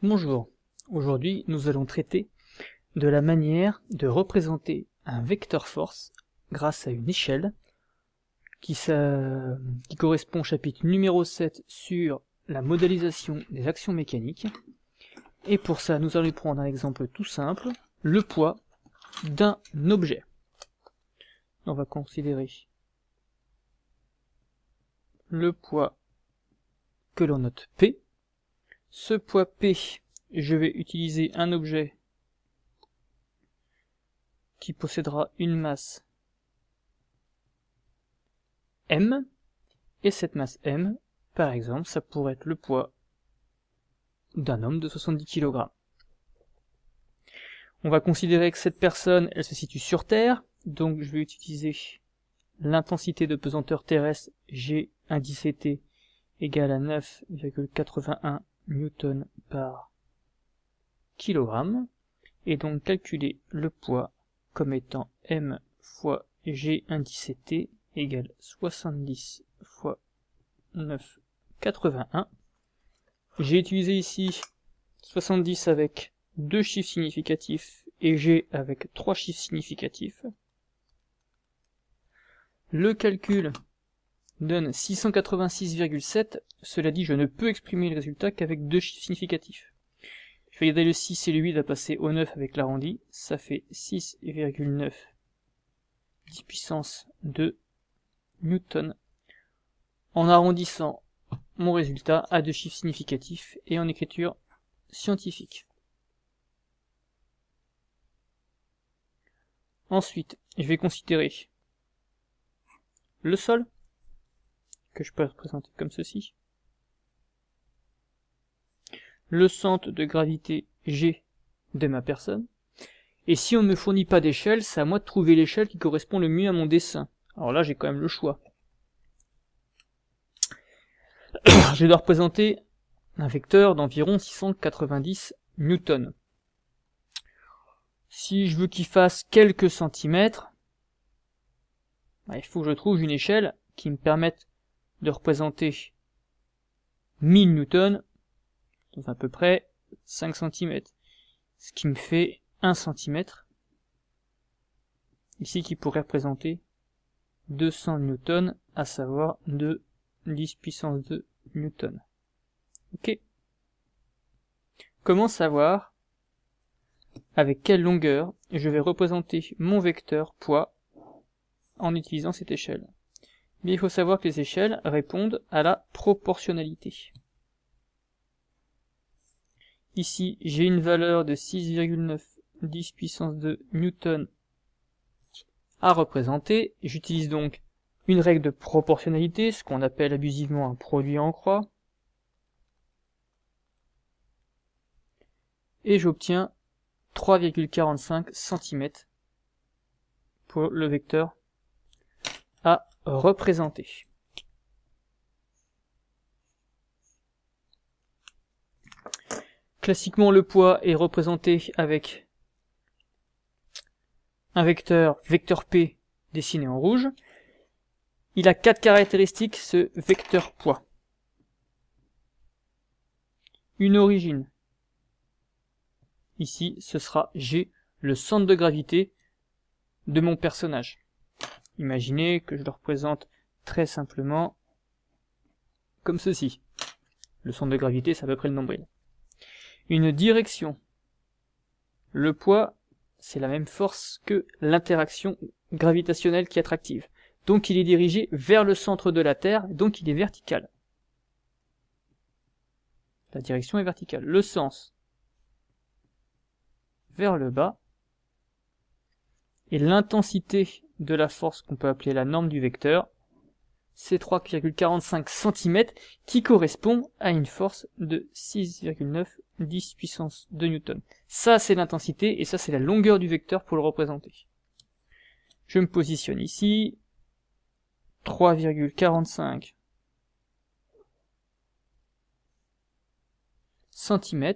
Bonjour, aujourd'hui nous allons traiter de la manière de représenter un vecteur force grâce à une échelle qui correspond au chapitre numéro 7 sur la modélisation des actions mécaniques. Et pour ça nous allons prendre un exemple tout simple, le poids d'un objet. On va considérer le poids que l'on note P. Ce poids P, je vais utiliser un objet qui possédera une masse M, et cette masse M, par exemple, ça pourrait être le poids d'un homme de 70 kg. On va considérer que cette personne, elle se situe sur Terre, donc je vais utiliser l'intensité de pesanteur terrestre G indice T égale à 9,81 Newton par kilogramme, et donc calculer le poids comme étant M fois G indice T égale 70 fois 9,81. J'ai utilisé ici 70 avec 2 chiffres significatifs et G avec 3 chiffres significatifs. Le calcul donne 686,7, cela dit je ne peux exprimer le résultat qu'avec 2 chiffres significatifs. Je vais garder le 6 et le 8 à passer au 9 avec l'arrondi, ça fait 6,9 10 puissance 2 Newton, en arrondissant mon résultat à 2 chiffres significatifs et en écriture scientifique. Ensuite, je vais considérer le sol, que je peux représenter comme ceci, le centre de gravité G de ma personne, et si on ne me fournit pas d'échelle, c'est à moi de trouver l'échelle qui correspond le mieux à mon dessin. Alors là, j'ai quand même le choix. Je dois représenter un vecteur d'environ 690 newtons. Si je veux qu'il fasse quelques centimètres, il faut que je trouve une échelle qui me permette de représenter 1000 newtons, donc à peu près 5 cm, ce qui me fait 1 cm, ici qui pourrait représenter 200 newtons, à savoir de 10 puissance 2 newtons. Ok. Comment savoir avec quelle longueur je vais représenter mon vecteur poids en utilisant cette échelle? Mais il faut savoir que les échelles répondent à la proportionnalité. Ici, j'ai une valeur de 6,9 10 puissance 2 newton à représenter. J'utilise donc une règle de proportionnalité, ce qu'on appelle abusivement un produit en croix. Et j'obtiens 3,45 cm pour le vecteur à représenter. Classiquement, le poids est représenté avec un vecteur P dessiné en rouge. Il a 4 caractéristiques, ce vecteur poids. Une origine. Ici, ce sera G, le centre de gravité de mon personnage. Imaginez que je le représente très simplement comme ceci. Le centre de gravité, c'est à peu près le nombril. Une direction. Le poids, c'est la même force que l'interaction gravitationnelle qui est attractive. Donc il est dirigé vers le centre de la Terre, donc il est vertical. La direction est verticale. Le sens, vers le bas. Et l'intensité de la force qu'on peut appeler la norme du vecteur, c'est 3,45 cm qui correspond à une force de 6,9 10 puissance 2 newton. Ça c'est l'intensité et ça c'est la longueur du vecteur pour le représenter. Je me positionne ici, 3,45 cm.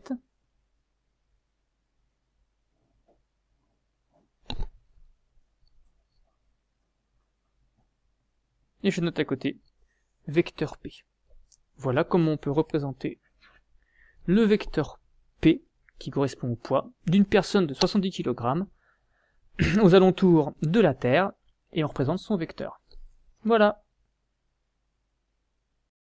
Et je note à côté vecteur P. Voilà comment on peut représenter le vecteur P qui correspond au poids d'une personne de 70 kg aux alentours de la Terre, et on représente son vecteur. Voilà.